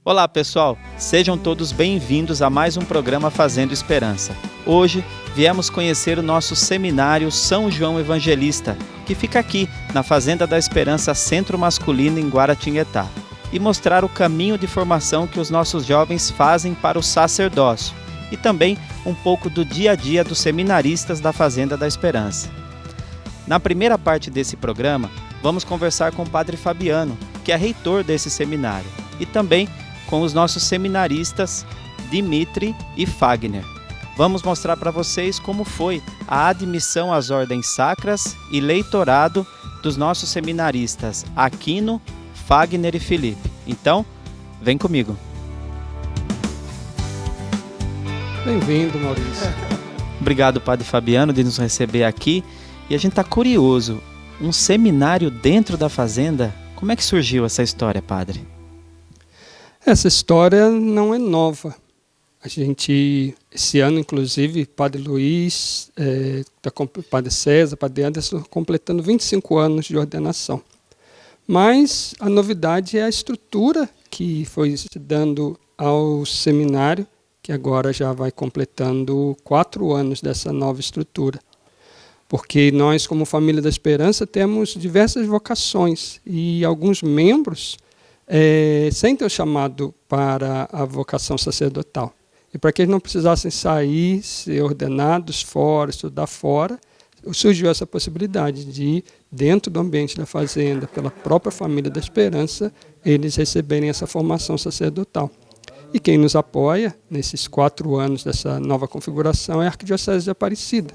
Olá pessoal, sejam todos bem-vindos a mais um programa Fazendo Esperança. Hoje viemos conhecer o nosso seminário São João Evangelista, que fica aqui na Fazenda da Esperança Centro Masculino em Guaratinguetá, e mostrar o caminho de formação que os nossos jovens fazem para o sacerdócio e também um pouco do dia a dia dos seminaristas da Fazenda da Esperança. Na primeira parte desse programa, vamos conversar com o Padre Fabiano, que é reitor desse seminário, e também com os nossos seminaristas Dimitri e Fagner. Vamos mostrar para vocês como foi a admissão às ordens sacras e leitorado dos nossos seminaristas Aquino, Fagner e Felipe. Então, vem comigo. Bem-vindo, Maurício. Obrigado, Padre Fabiano, de nos receber aqui. E a gente está curioso, um seminário dentro da fazenda? Como é que surgiu essa história, Padre? Essa história não é nova. A gente, esse ano, inclusive, Padre Luiz, Padre César, Padre Anderson, completando 25 anos de ordenação. Mas a novidade é a estrutura que foi se dando ao seminário, que agora já vai completando 4 anos dessa nova estrutura. Porque nós, como Família da Esperança, temos diversas vocações e alguns membros sentem o chamado para a vocação sacerdotal. E para que eles não precisassem sair, ser ordenados fora, estudar fora, surgiu essa possibilidade de, dentro do ambiente da fazenda, pela própria Família da Esperança, eles receberem essa formação sacerdotal. E quem nos apoia nesses 4 anos dessa nova configuração é a Arquidiocese de Aparecida,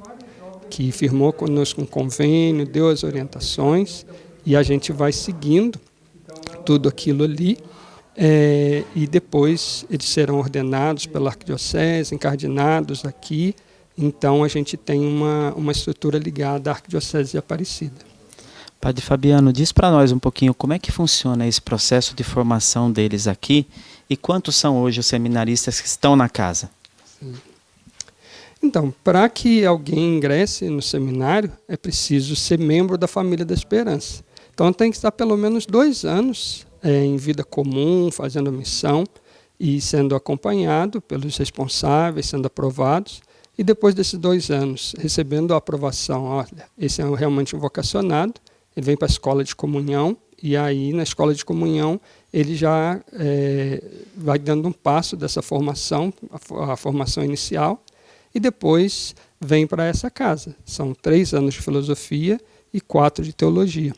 que firmou conosco um convênio, deu as orientações, e a gente vai seguindo tudo aquilo ali, e depois eles serão ordenados pela Arquidiocese, encardinados aqui. Então a gente tem uma estrutura ligada à Arquidiocese de Aparecida. Padre Fabiano, diz para nós um pouquinho como é que funciona esse processo de formação deles aqui e quantos são hoje os seminaristas que estão na casa? Sim. Então, para que alguém ingresse no seminário, é preciso ser membro da Família da Esperança. Então tem que estar pelo menos 2 anos em vida comum, fazendo missão e sendo acompanhado pelos responsáveis, sendo aprovados. E depois desses 2 anos, recebendo a aprovação, olha, esse é realmente um vocacionado, ele vem para a escola de comunhão, e aí na escola de comunhão ele já vai dando um passo dessa formação, a formação inicial, e depois vem para essa casa. São 3 anos de filosofia e 4 de teologia.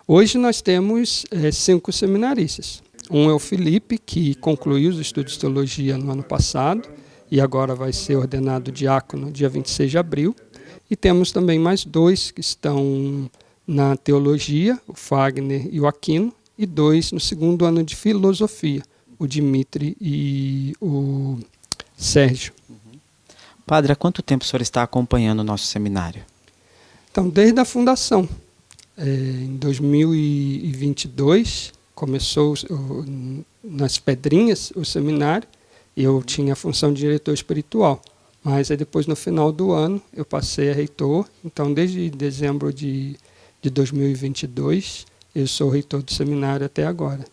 Hoje nós temos 5 seminaristas. Um é o Felipe, que concluiu os estudos de teologia no ano passado e agora vai ser ordenado diácono dia 26 de abril. E temos também mais 2 que estão na teologia, o Fagner e o Aquino, e 2 no 2º ano de filosofia, o Dimitri e o Sérgio. Padre, há quanto tempo o senhor está acompanhando o nosso seminário? Então, desde a fundação. Em 2022, começou nas Pedrinhas o seminário, e eu tinha a função de diretor espiritual. Mas aí depois, no final do ano, eu passei a reitor. Então, desde dezembro de 2022, eu sou reitor do seminário até agora. O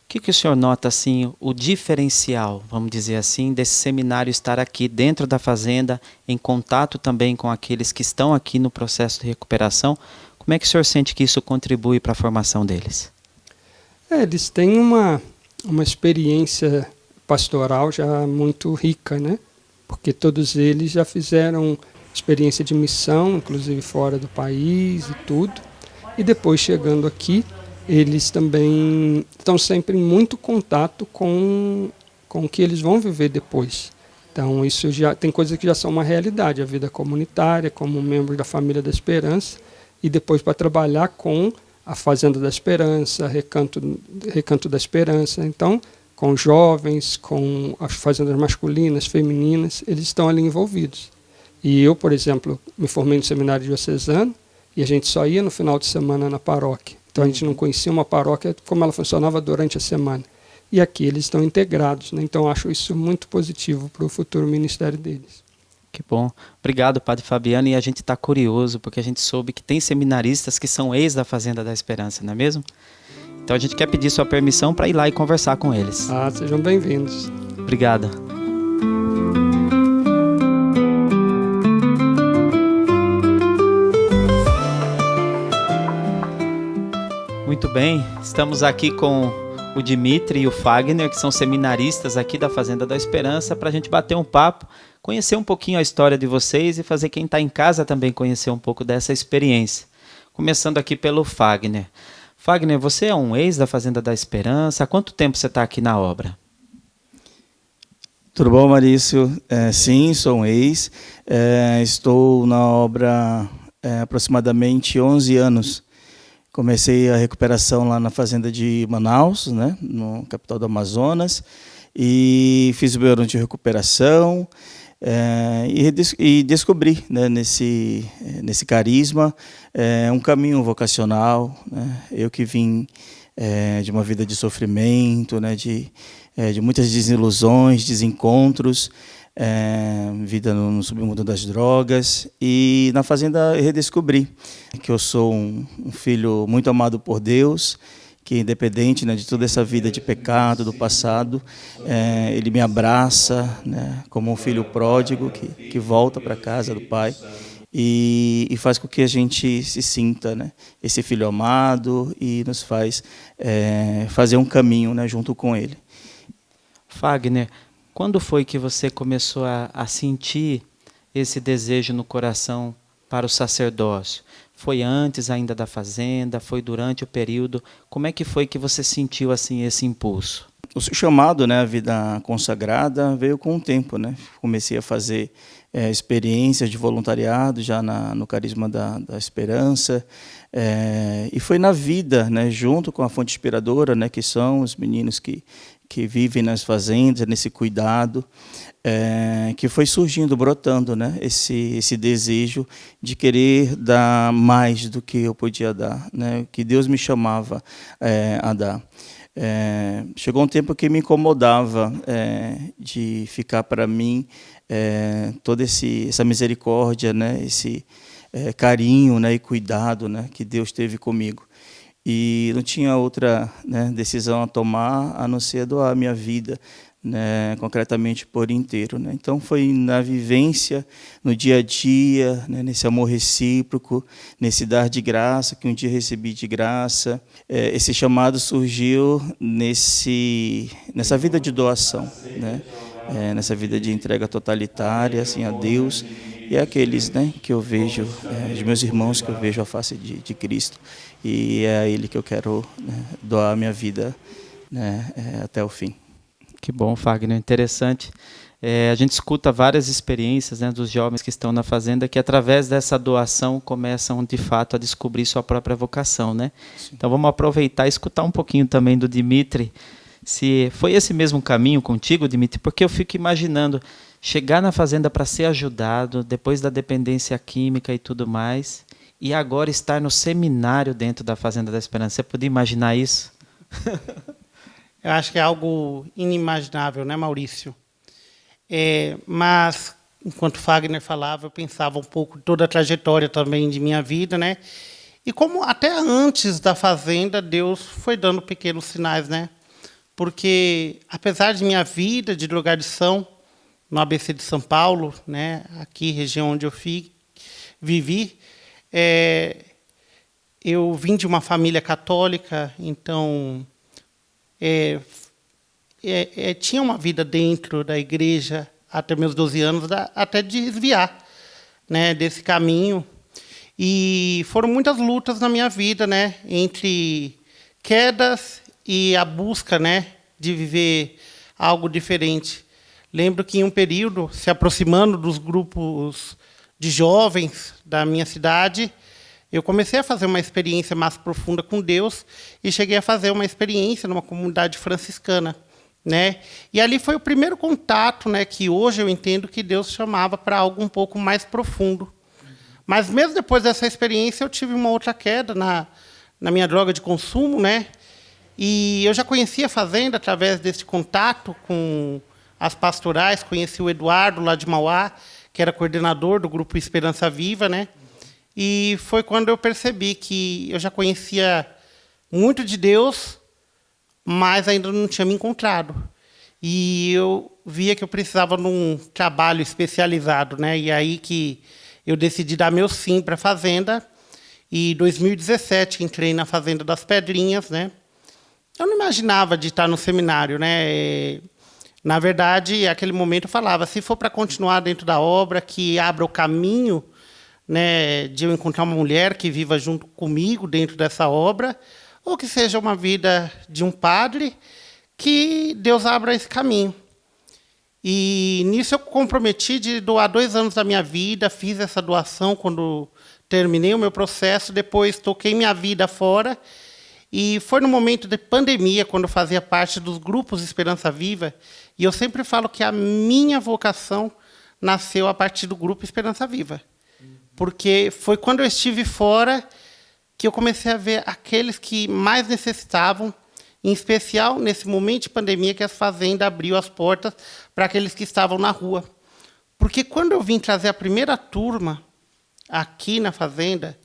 que o senhor nota, assim, o diferencial, vamos dizer assim, desse seminário estar aqui dentro da fazenda, em contato também com aqueles que estão aqui no processo de recuperação? Como é que o senhor sente que isso contribui para a formação deles? Eles têm uma experiência pastoral já muito rica, né? Porque todos eles já fizeram experiência de missão, inclusive fora do país e tudo. E depois, chegando aqui, eles também estão sempre em muito contato com o que eles vão viver depois. Então, isso já tem coisas que já são uma realidade, a vida comunitária, como membro da Família da Esperança, e depois para trabalhar com a Fazenda da Esperança, Recanto da Esperança. Então, com jovens, com as fazendas masculinas, femininas, eles estão ali envolvidos. E eu, por exemplo, me formei no seminário diocesano, e a gente só ia no final de semana na paróquia. Então a gente não conhecia uma paróquia como ela funcionava durante a semana. E aqui eles estão integrados, né? Então acho isso muito positivo para o futuro ministério deles. Que bom. Obrigado, Padre Fabiano. E a gente está curioso, porque a gente soube que tem seminaristas que são ex da Fazenda da Esperança, não é mesmo? Então a gente quer pedir sua permissão para ir lá e conversar com eles. Sejam bem-vindos. Obrigado. Muito bem, estamos aqui com o Dimitri e o Fagner, que são seminaristas aqui da Fazenda da Esperança, para a gente bater um papo, conhecer um pouquinho a história de vocês e fazer quem está em casa também conhecer um pouco dessa experiência. Começando aqui pelo Fagner. Fagner, você é um ex da Fazenda da Esperança. Há quanto tempo você está aqui na obra? Tudo bom, Marício? Sim, sou um ex. Estou na obra aproximadamente 11 anos. Comecei a recuperação lá na Fazenda de Manaus, né, no capital do Amazonas, e fiz o meu ano de recuperação e descobri, né, nesse carisma um caminho vocacional, né? Eu que vim de uma vida de sofrimento, né, de muitas desilusões, desencontros, vida no submundo das drogas, e na Fazenda eu redescobri que eu sou um filho muito amado por Deus, que independente, né, de toda essa vida de pecado do passado, Ele me abraça, né, como um filho pródigo que volta para a casa do Pai e faz com que a gente se sinta, né, esse filho amado, e nos faz fazer um caminho, né, junto com Ele. Fagner, quando foi que você começou a sentir esse desejo no coração para o sacerdócio? Foi antes ainda da Fazenda? Foi durante o período? Como é que foi que você sentiu assim esse impulso? O chamado, né, a vida consagrada, veio com o tempo, né? Comecei a fazer experiências de voluntariado já no carisma da Esperança, e foi na vida, né, junto com a fonte inspiradora, né, que são os meninos que vivem nas fazendas, nesse cuidado, que foi surgindo, brotando, né, esse desejo de querer dar mais do que eu podia dar, né, que Deus me chamava a dar. Chegou um tempo que me incomodava de ficar para mim toda essa misericórdia, né, esse carinho, né, e cuidado, né, que Deus teve comigo. E não tinha outra, né, decisão a tomar a não ser doar a minha vida, né, concretamente por inteiro, né? Então foi na vivência, no dia a dia, né, nesse amor recíproco, nesse dar de graça que um dia recebi de graça. Esse chamado surgiu nessa vida de doação, né? Nessa vida de entrega totalitária, assim, a Deus e àqueles, né, que eu vejo, os meus irmãos que eu vejo a face de Cristo, e é a Ele que eu quero, né, doar a minha vida, né, até o fim. Que bom, Fagner, interessante. A gente escuta várias experiências, né, dos jovens que estão na Fazenda, que através dessa doação começam de fato a descobrir sua própria vocação, né? Então vamos aproveitar e escutar um pouquinho também do Dimitri. Se foi esse mesmo caminho contigo, Dimitri, porque eu fico imaginando chegar na Fazenda para ser ajudado, depois da dependência química e tudo mais, e agora estar no seminário dentro da Fazenda da Esperança. Você podia imaginar isso? Eu acho que é algo inimaginável, né, Maurício? Mas, enquanto Fagner falava, eu pensava um pouco toda a trajetória também de minha vida, né? E como até antes da Fazenda, Deus foi dando pequenos sinais, né? Porque, apesar de minha vida de drogadição no ABC de São Paulo, né, aqui, região onde eu vivi, eu vim de uma família católica, então tinha uma vida dentro da igreja até meus 12 anos, até desviar, né, desse caminho. E foram muitas lutas na minha vida, né, entre quedas e a busca, né, de viver algo diferente. Lembro que em um período, se aproximando dos grupos de jovens da minha cidade, eu comecei a fazer uma experiência mais profunda com Deus e cheguei a fazer uma experiência numa comunidade franciscana, né? E ali foi o primeiro contato, né, que hoje eu entendo que Deus chamava para algo um pouco mais profundo. Mas mesmo depois dessa experiência, eu tive uma outra queda na minha droga de consumo, né? E eu já conhecia a Fazenda através desse contato com as pastorais, conheci o Eduardo, lá de Mauá, que era coordenador do grupo Esperança Viva, né? E foi quando eu percebi que eu já conhecia muito de Deus, mas ainda não tinha me encontrado. E eu via que eu precisava de um trabalho especializado, né? E aí que eu decidi dar meu sim para a Fazenda. E em 2017 entrei na Fazenda das Pedrinhas, né? Eu não imaginava de estar no seminário, né? Na verdade, naquele momento eu falava, se for para continuar dentro da obra, que abra o caminho, né, de eu encontrar uma mulher que viva junto comigo dentro dessa obra, ou que seja uma vida de um padre, que Deus abra esse caminho. E nisso eu comprometi de doar 2 anos da minha vida, fiz essa doação quando terminei o meu processo, depois toquei minha vida fora, e foi no momento de pandemia, quando eu fazia parte dos grupos Esperança Viva, e eu sempre falo que a minha vocação nasceu a partir do grupo Esperança Viva. Porque foi quando eu estive fora que eu comecei a ver aqueles que mais necessitavam, em especial nesse momento de pandemia que a Fazenda abriu as portas para aqueles que estavam na rua. Porque quando eu vim trazer a primeira turma aqui na Fazenda,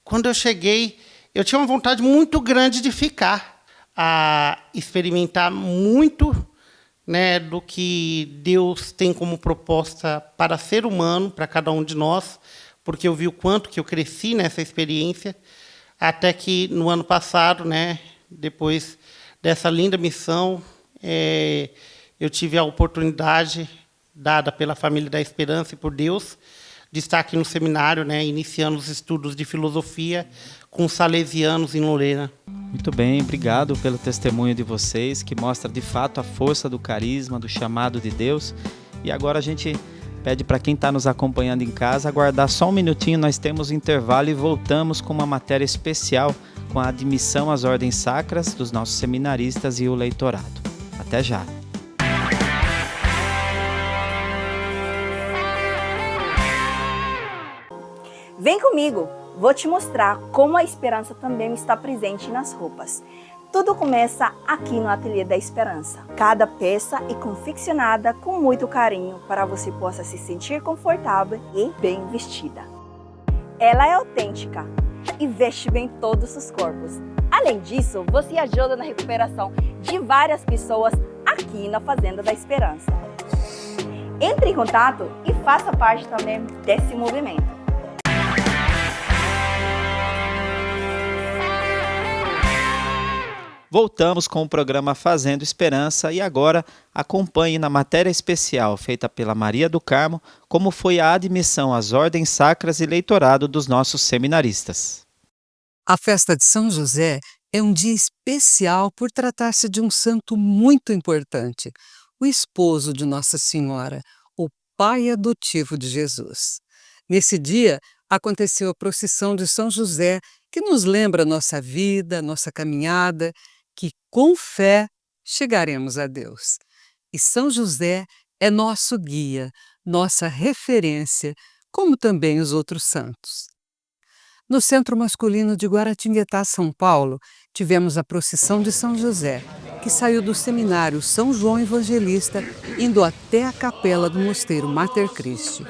quando eu cheguei, eu tinha uma vontade muito grande de ficar, a experimentar muito, né, do que Deus tem como proposta para ser humano, para cada um de nós, porque eu vi o quanto que eu cresci nessa experiência, até que no ano passado, né, depois dessa linda missão, eu tive a oportunidade, dada pela Família da Esperança e por Deus, de estar aqui no seminário, né, iniciando os estudos de filosofia com os salesianos em Lorena. Muito bem, obrigado pelo testemunho de vocês, que mostra de fato a força do carisma, do chamado de Deus. E agora a gente pede para quem está nos acompanhando em casa aguardar só um minutinho, nós temos um intervalo e voltamos com uma matéria especial com a admissão às ordens sacras dos nossos seminaristas e o leitorado. Até já! Vem comigo, vou te mostrar como a esperança também está presente nas roupas. Tudo começa aqui no Ateliê da Esperança. Cada peça é confeccionada com muito carinho para você possa se sentir confortável e bem vestida. Ela é autêntica e veste bem todos os corpos. Além disso, você ajuda na recuperação de várias pessoas aqui na Fazenda da Esperança. Entre em contato e faça parte também desse movimento. Voltamos com o programa Fazendo Esperança e agora acompanhe na matéria especial feita pela Maria do Carmo como foi a admissão às ordens sacras e leitorado dos nossos seminaristas. A festa de São José é um dia especial por tratar-se de um santo muito importante, o esposo de Nossa Senhora, o pai adotivo de Jesus. Nesse dia aconteceu a procissão de São José, que nos lembra nossa vida, nossa caminhada, que com fé chegaremos a Deus. E São José é nosso guia, nossa referência, como também os outros santos. No Centro Masculino de Guaratinguetá, São Paulo, tivemos a procissão de São José, que saiu do seminário São João Evangelista, indo até a capela do mosteiro Mater Christi.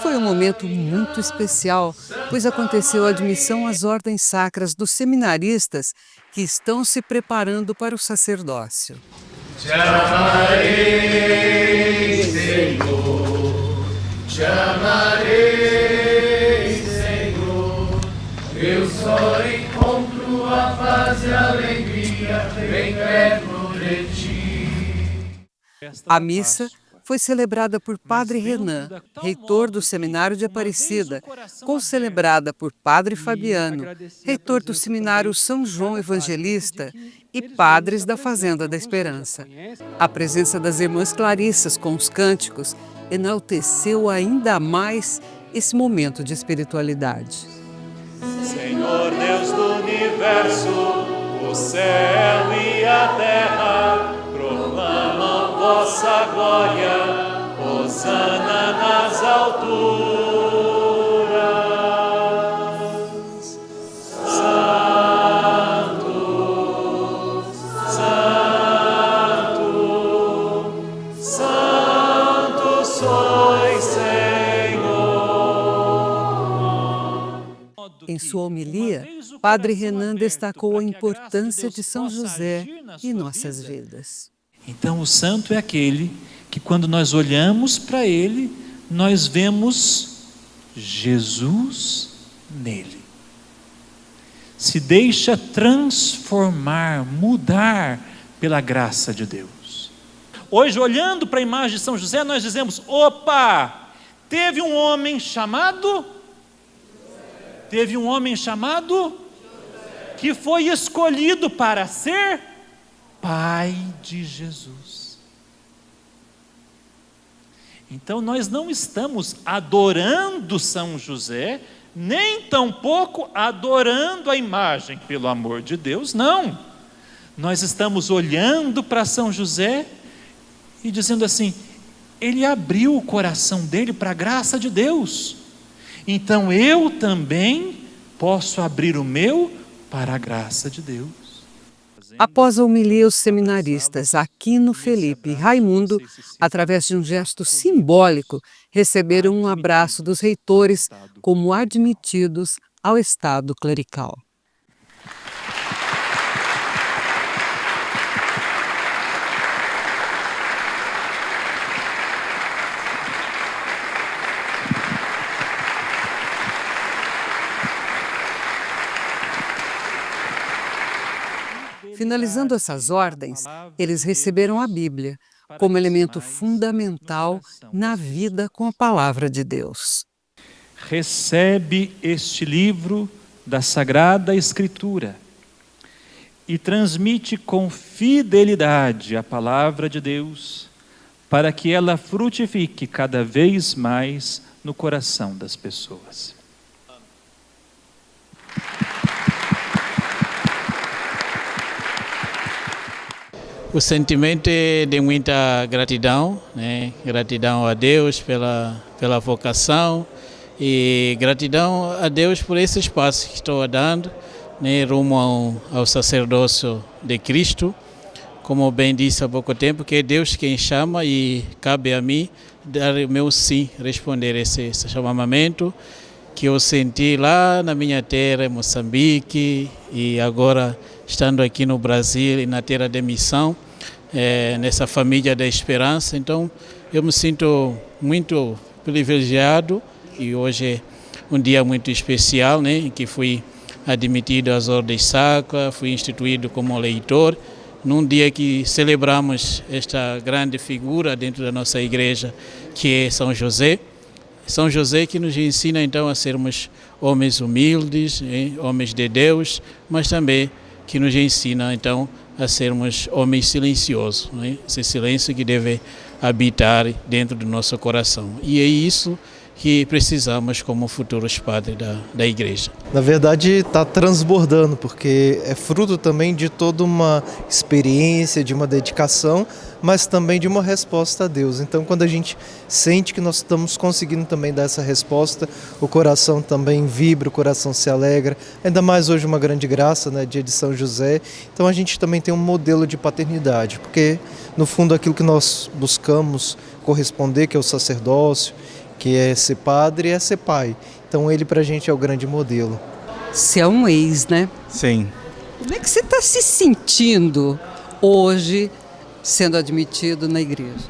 Foi um momento muito especial, pois aconteceu a admissão às ordens sacras dos seminaristas que estão se preparando para o sacerdócio. Te amarei, Senhor, te amarei, Senhor, eu só encontro a paz e a alegria bem perto de ti. A missa foi celebrada por Padre Renan, reitor do Seminário de Aparecida, concelebrada por Padre Fabiano, reitor do Seminário São João Evangelista e padres da Fazenda da Esperança. A presença das irmãs Clarissas com os cânticos enalteceu ainda mais esse momento de espiritualidade. Senhor Deus do Universo, o céu e a terra proclamam vossa glória, hosana nas alturas. Santo, Santo, Santo sois, Senhor. Em Em sua homilia, Padre Renan destacou a importância de São José em nossas vidas. Então, o santo é aquele que, quando nós olhamos para ele, nós vemos Jesus nele. Se deixa transformar, mudar pela graça de Deus. Hoje, olhando para a imagem de São José, nós dizemos: opa, teve um homem chamado que foi escolhido para ser pai de Jesus. Então nós não estamos adorando São José, nem tampouco adorando a imagem, pelo amor de Deus, não. Nós estamos olhando para São José e dizendo assim: ele abriu o coração dele para a graça de Deus, então eu também posso abrir o meu para a graça de Deus. Após a homilia, os seminaristas Aquino, Felipe e Raimundo, através de um gesto simbólico, receberam um abraço dos reitores como admitidos ao estado clerical. Finalizando essas ordens, eles receberam a Bíblia como elemento fundamental na vida com a palavra de Deus. Recebe este livro da Sagrada Escritura e transmite com fidelidade a palavra de Deus, para que ela frutifique cada vez mais no coração das pessoas. O sentimento é de muita gratidão, né? Gratidão a Deus pela vocação e gratidão a Deus por esse espaço que estou dando, né? Rumo ao sacerdócio de Cristo. Como bem disse há pouco tempo, que é Deus quem chama e cabe a mim dar o meu sim, responder esse chamamento que eu senti lá na minha terra, em Moçambique, e agora estando aqui no Brasil e na terra de missão, nessa família da esperança. Então eu me sinto muito privilegiado e hoje é um dia muito especial, né, em que fui admitido às ordens sacras, fui instituído como leitor, num dia que celebramos esta grande figura dentro da nossa igreja, que é São José. São José que nos ensina então a sermos homens humildes, homens de Deus, mas também que nos ensina então a sermos homens silenciosos, né? Esse silêncio que deve habitar dentro do nosso coração. E é isso que precisamos como futuros padres da igreja. Na verdade está transbordando, porque é fruto também de toda uma experiência, de uma dedicação, mas também de uma resposta a Deus. Então quando a gente sente que nós estamos conseguindo também dar essa resposta, o coração também vibra, o coração se alegra, ainda mais hoje uma grande graça, né, dia de São José. Então a gente também tem um modelo de paternidade, porque no fundo aquilo que nós buscamos corresponder, que é o sacerdócio, que é ser padre, é ser pai. Então ele pra gente é o grande modelo. Você é um ex, né? Sim. Como é que você está se sentindo hoje sendo admitido na igreja?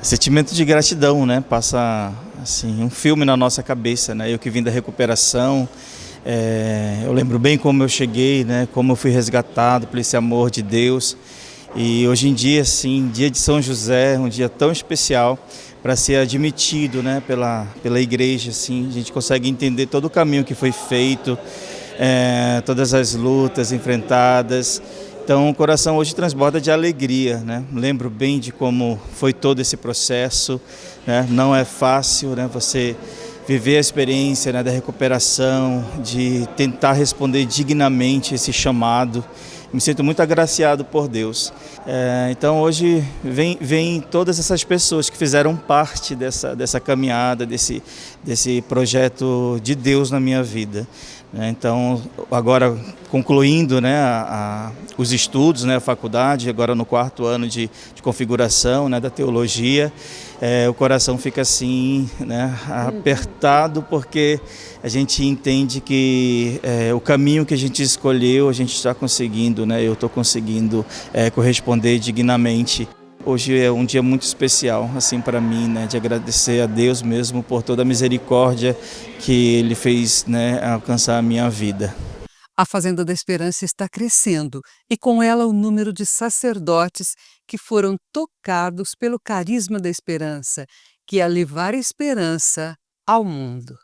Sentimento de gratidão, né? Passa assim um filme na nossa cabeça, né? Eu que vim da recuperação, eu lembro bem como eu cheguei, né? Como eu fui resgatado por esse amor de Deus. E hoje em dia, assim, dia de São José, um dia tão especial para ser admitido, né, pela igreja, assim, a gente consegue entender todo o caminho que foi feito, todas as lutas enfrentadas. Então o coração hoje transborda de alegria, né? Lembro bem de como foi todo esse processo, né? Não é fácil, né, você viver a experiência, né, da recuperação, de tentar responder dignamente esse chamado. Me sinto muito agraciado por Deus. Então hoje vem todas essas pessoas que fizeram parte dessa caminhada, desse projeto de Deus na minha vida. Então, agora concluindo, né, os estudos, né, a faculdade, agora no 4º ano de configuração, né, da teologia, o coração fica assim, né, apertado, porque a gente entende que o caminho que a gente escolheu, a gente está conseguindo, né, eu estou conseguindo corresponder dignamente. Hoje é um dia muito especial, assim, para mim, né, de agradecer a Deus mesmo por toda a misericórdia que Ele fez, né, alcançar a minha vida. A Fazenda da Esperança está crescendo e com ela o número de sacerdotes que foram tocados pelo carisma da esperança, que é levar esperança ao mundo.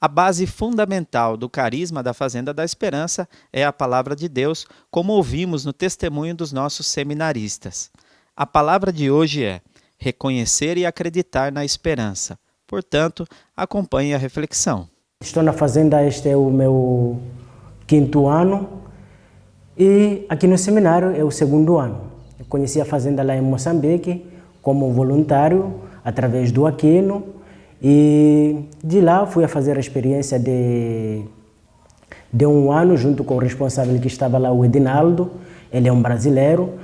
A base fundamental do carisma da Fazenda da Esperança é a palavra de Deus, como ouvimos no testemunho dos nossos seminaristas. A palavra de hoje é reconhecer e acreditar na esperança. Portanto, acompanhe a reflexão. Estou na Fazenda, este é o meu 5º ano e aqui no seminário é o 2º ano. Eu conheci a Fazenda lá em Moçambique como voluntário através do Aquino e de lá fui a fazer a experiência de 1 ano junto com o responsável que estava lá, o Edinaldo, ele é um brasileiro.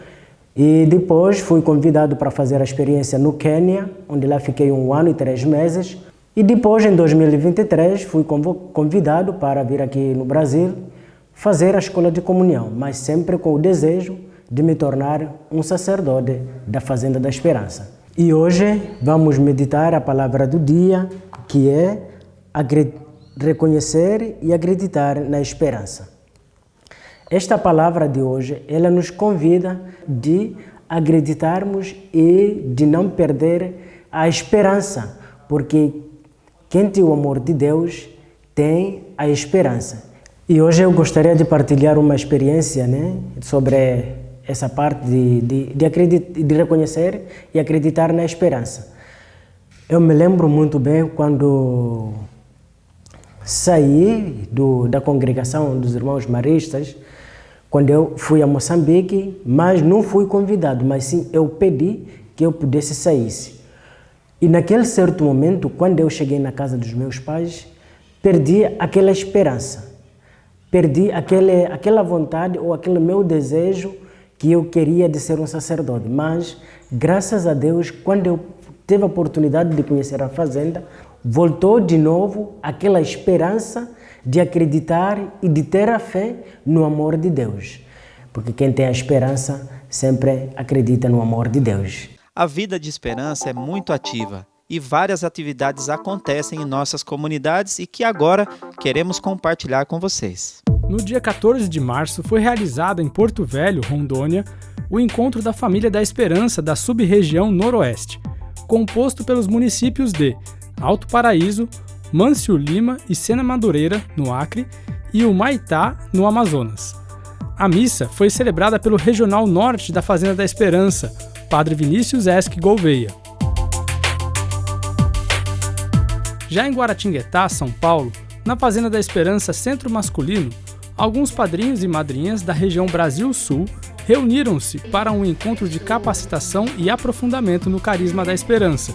E depois fui convidado para fazer a experiência no Quênia, onde lá fiquei 1 ano e 3 meses. E depois, em 2023, fui convidado para vir aqui no Brasil fazer a escola de comunhão, mas sempre com o desejo de me tornar um sacerdote da Fazenda da Esperança. E hoje vamos meditar a palavra do dia, que é reconhecer e acreditar na esperança. Esta palavra de hoje, ela nos convida de acreditarmos e de não perder a esperança, porque quem tem o amor de Deus tem a esperança. E hoje eu gostaria de partilhar uma experiência, né, sobre essa parte de reconhecer e acreditar na esperança. Eu me lembro muito bem quando saí da congregação dos irmãos maristas, quando eu fui a Moçambique, mas não fui convidado, mas sim eu pedi que eu pudesse sair. E naquele certo momento, quando eu cheguei na casa dos meus pais, perdi aquela esperança, perdi aquela vontade ou aquele meu desejo que eu queria de ser um sacerdote. Mas, graças a Deus, quando eu tive a oportunidade de conhecer a Fazenda, voltou de novo aquela esperança de acreditar e de ter a fé no amor de Deus. Porque quem tem a esperança sempre acredita no amor de Deus. A vida de esperança é muito ativa e várias atividades acontecem em nossas comunidades e que agora queremos compartilhar com vocês. No dia 14 de março foi realizado em Porto Velho, Rondônia, o Encontro da Família da Esperança da Sub-Região Noroeste, composto pelos municípios de Alto Paraíso, Mâncio Lima e Sena Madureira, no Acre, e Humaitá, no Amazonas. A missa foi celebrada pelo Regional Norte da Fazenda da Esperança, Padre Vinícius Esque Gouveia. Já em Guaratinguetá, São Paulo, na Fazenda da Esperança Centro Masculino, alguns padrinhos e madrinhas da região Brasil-Sul reuniram-se para um encontro de capacitação e aprofundamento no carisma da esperança,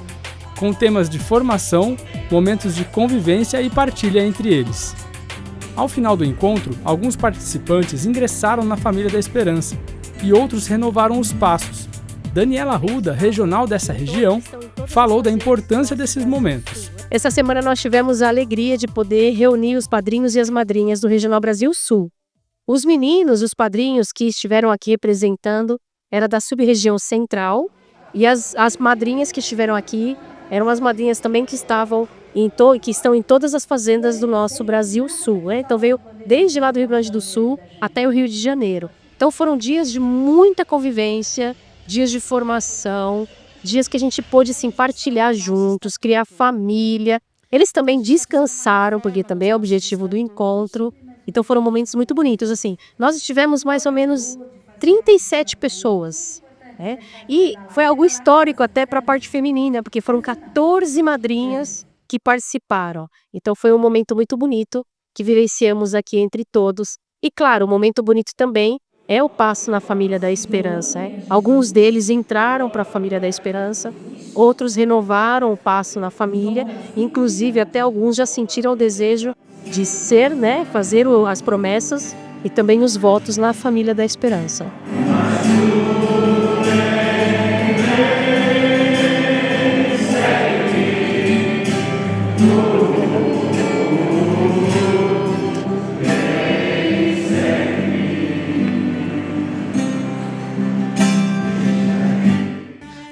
com temas de formação, momentos de convivência e partilha entre eles. Ao final do encontro, alguns participantes ingressaram na Família da Esperança e outros renovaram os passos. Daniela Ruda, regional dessa região, falou da importância desses momentos. Essa semana nós tivemos a alegria de poder reunir os padrinhos e as madrinhas do Regional Brasil Sul. Os meninos, os padrinhos que estiveram aqui representando, era da sub-região central, e as madrinhas que estiveram aqui eram as madrinhas também que estão em todas as fazendas do nosso Brasil Sul, né? Então veio desde lá do Rio Grande do Sul até o Rio de Janeiro. Então foram dias de muita convivência, dias de formação, dias que a gente pôde assim, partilhar juntos, criar família. Eles também descansaram, porque também é o objetivo do encontro. Então foram momentos muito bonitos. Assim, nós estivemos mais ou menos 37 pessoas. E foi algo histórico até para a parte feminina, porque foram 14 madrinhas que participaram. Então foi um momento muito bonito que vivenciamos aqui entre todos. E claro, um momento bonito também é o passo na Família da Esperança. Alguns deles entraram para a Família da Esperança, outros renovaram o passo na família, inclusive até alguns já sentiram o desejo de ser, né, fazer as promessas e também os votos na família da esperança.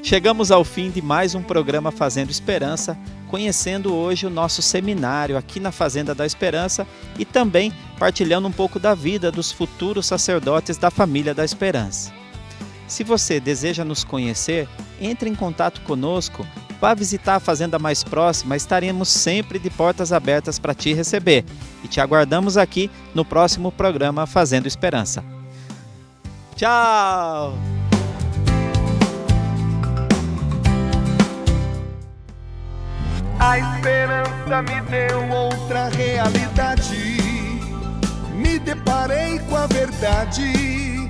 Chegamos ao fim de mais um programa Fazendo Esperança, conhecendo hoje o nosso seminário aqui na Fazenda da Esperança e também partilhando um pouco da vida dos futuros sacerdotes da família da Esperança. Se você deseja nos conhecer, entre em contato conosco, vá visitar a fazenda mais próxima, estaremos sempre de portas abertas para te receber e te aguardamos aqui no próximo programa Fazendo Esperança. Tchau! A esperança me deu outra realidade. Me deparei com a verdade,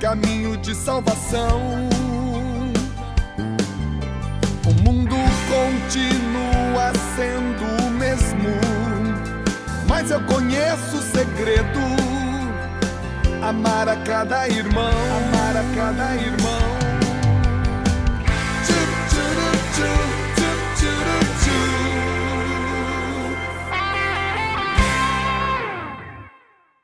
caminho de salvação. O mundo continua sendo o mesmo, mas eu conheço o segredo: amar a cada irmão, amar a cada irmão.